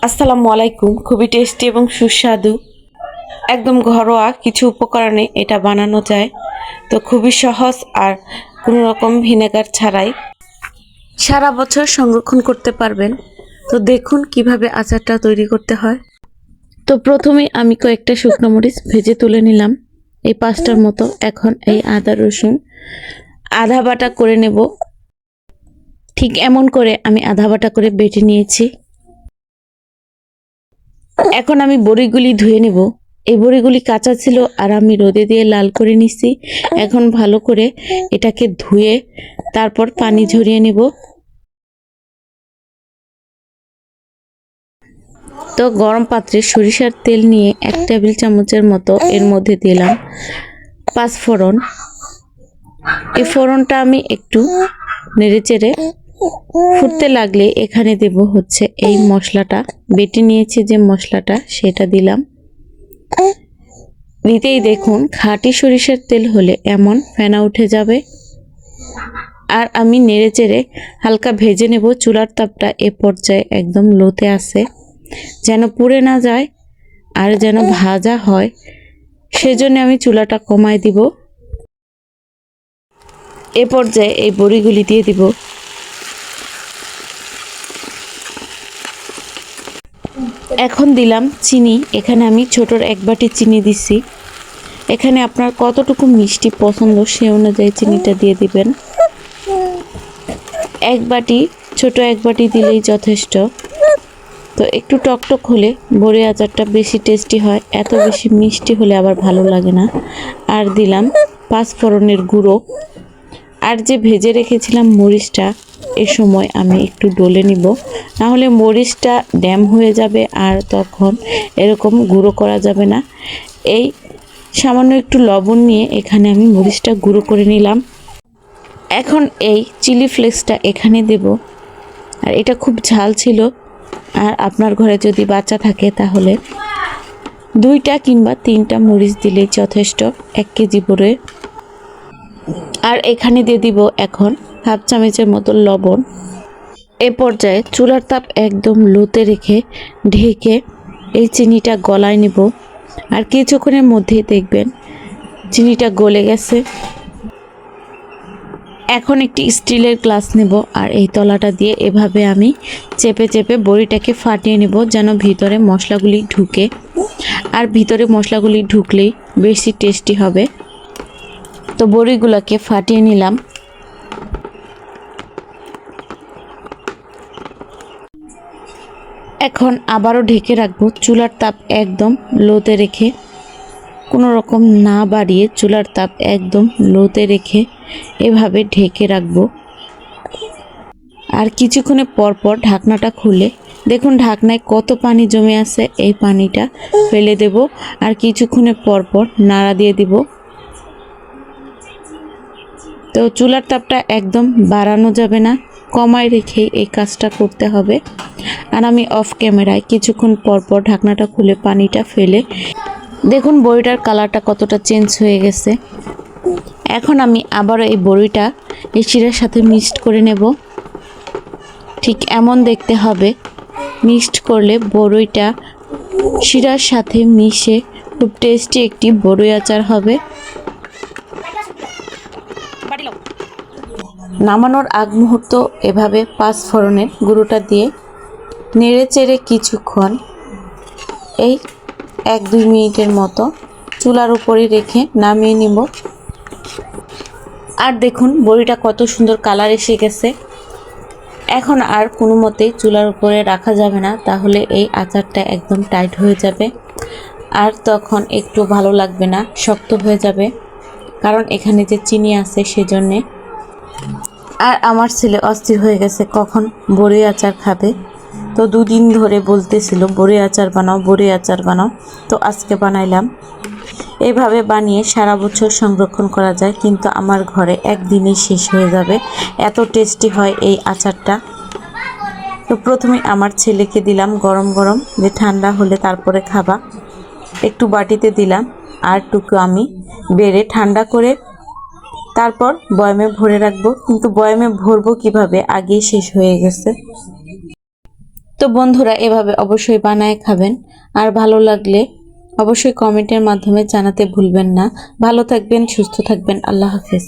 আসসালামু আলাইকুম। খুবই টেস্টি এবং সুস্বাদু, একদম ঘরোয়া কিছু উপকরণে এটা বানানো যায়। তো খুবই সহজ আর কোনো রকম ভিনেগার ছাড়াই সারা বছর সংরক্ষণ করতে পারবেন। তো দেখুন কিভাবে আচারটা তৈরি করতে হয়। তো প্রথমে আমি কয়েকটা শুকনো মরিচ ভেজে তুলে নিলাম, এই 5টার মতো। এখন এই আদা রসুন আধা বাটা করে নেব। ঠিক এমন করে আমি আধা বাটা করে বেটে নিয়েছি। এখন আমি বড়িগুলি ধুয়ে নেব। এই বড়িগুলি কাঁচা ছিল আর আমি রোদে দিয়ে লাল করে নিছি। এখন ভালো করে এটাকে ধুয়ে তারপর পানি ঝরিয়ে নেব। তো গরম পাত্রে সরিষার তেল নিয়ে 1 টেবিল চামচের মতো এর মধ্যে দিলাম 5 ফোড়ন। এই ফোড়নটা আমি একটু নেড়েচেড়ে ফুটতে লাগলে এখানে দেব হচ্ছে এই মশলাটা, বেটে নিয়েছি যে মশলাটা সেটা দিলাম। দিতেই দেখুন খাঁটি সরিষার তেল হলে এমন ফেনা উঠে যাবে। আর আমি নেড়েচেড়ে হালকা ভেজে নেব। চুলার তাপটা এ পর্যায়ে একদম লোতে আছে, যেন পুড়ে না যায় আর যেন ভাজা হয়, সেজন্য আমি চুলাটা কমায় দিব। এ পর্যায়ে এই বড়িগুলি দিয়ে দিব। এখন দিলাম চিনি। এখানে আমি ছোটোর 1 বাটি চিনি দিছি। এখানে আপনার কতটুকু মিষ্টি পছন্দ সে অনুযায়ী চিনিটা দিয়ে দিবেন। 1 বাটি, ছোট 1 বাটি দিলেই যথেষ্ট। তো একটু টকটক হলে বড়ি আচারটা বেশি টেস্টি হয়, এত বেশি মিষ্টি হলে আবার ভালো লাগে না। আর দিলাম 5 ফোড়নের গুঁড়ো। আর যে ভেজে রেখেছিলাম মরিচটা, এ সময় আমি একটু ডলে নিব, না হলে মরিচটা ড্যাম হয়ে যাবে আর তখন এরকম গুঁড়ো করা যাবে না। এই সামান্য একটু লবণ নিয়ে এখানে আমি মরিচটা গুঁড়ো করে নিলাম। এখন এই চিলি ফ্লেক্সটা এখানে দেব। আর এটা খুব ঝাল ছিল, আর আপনার ঘরে যদি বাচ্চা থাকে তাহলে 2টা কিংবা 3টা মরিচ দিলেই যথেষ্ট 1 কেজি ভরে। আর এখানে দিয়ে দিব এখন হাফ চামচের মতো লবণ। এ পর্যায়ে চুলার তাপ একদম লোতে রেখে ঢেকে এই চিনিটা গলায় নেব। আর কিছুক্ষণের মধ্যেই দেখবেন চিনিটা গলে গেছে। এখন একটি স্টিলের গ্লাস নেব আর এই তলাটা দিয়ে এভাবে আমি চেপে চেপে বড়িটাকে ফাটিয়ে নেব, যেন ভিতরে মশলাগুলি ঢুকে। আর ভিতরে মশলাগুলি ঢুকলেই বেশি টেস্টি হবে। তো বড়িগুলোকে ফাটিয়ে নিলাম। এখন আবারও ঢেকে রাখবো, চুলার তাপ একদম লোতে রেখে, কোনো রকম না বাড়িয়ে চুলার তাপ একদম লোতে রেখে এভাবে ঢেকে রাখবো। আর কিছুক্ষণে পরপর ঢাকনাটা খুলে দেখুন ঢাকনায় কত পানি জমে আছে, এই পানিটা ফেলে দেব। আর কিছুক্ষণে পরপর নাড়া দিয়ে দিব। তো চুলার তাপটা একদম বাড়ানো যাবে না, কমায় রেখে এই কাজটা করতে হবে। আর আমি অফ ক্যামেরায় কিছুক্ষণ পরপর ঢাকনাটা খুলে পানিটা ফেলে দেখুন বড়িটার কালারটা কতটা চেঞ্জ হয়ে গেছে। এখন আমি আবারও এই বড়িটা এই শিরার সাথে মিক্সড করে নেব। ঠিক এমন দেখতে হবে। মিক্সড করলে বড়িটা শিরার সাথে মিশে খুব টেস্টি একটি বড়ি আচার হবে। নামানোর আগ মুহূর্ত এভাবে 5 ফোড়নের গুঁড়োটা দিয়ে নেড়ে চেড়ে কিছুক্ষণ এই 1-2 মিনিটের মতো চুলার উপরে রেখে নামিয়ে নিব। আর দেখুন বড়িটা কত সুন্দর কালার এসে গেছে। এখন আর কোনো মতেই চুলার উপরে রাখা যাবে না, তাহলে এই আচারটা একদম টাইট হয়ে যাবে আর তখন একটু ভালো লাগবে না, শক্ত হয়ে যাবে, কারণ এখানে যে চিনি আছে সেজন্যে। আর আমার ছেলে অস্থির হয়ে গেছে কখন বড়ি আচার খাবে। তো 2 দিন ধরে বলতেছিল বড়ি আচার বানাও, বড়ি আচার বানাও। তো আজকে বানাইলাম। এভাবে বানিয়ে সারা বছর সংরক্ষণ করা যায়, কিন্তু আমার ঘরে একদিনেই শেষ হয়ে যাবে, এত টেস্টি হয় এই আচারটা। তো প্রথমে আমার ছেলেকে দিলাম গরম গরম, যে ঠান্ডা হলে তারপরে খাবা। একটু বাটিতে দিলাম আর টুকু আমি বেড়ে ঠান্ডা করে তারপর বয়ামে ভরে রাখবো। কিন্তু বয়ামে ভরবো কিভাবে, আগেই শেষ হয়ে গেছে। তো বন্ধুরা এভাবে অবশ্যই বানায় খাবেন, আর ভালো লাগলে অবশ্যই কমেন্টের মাধ্যমে জানাতে ভুলবেন না। ভালো থাকবেন, সুস্থ থাকবেন, আল্লাহ হাফেজ।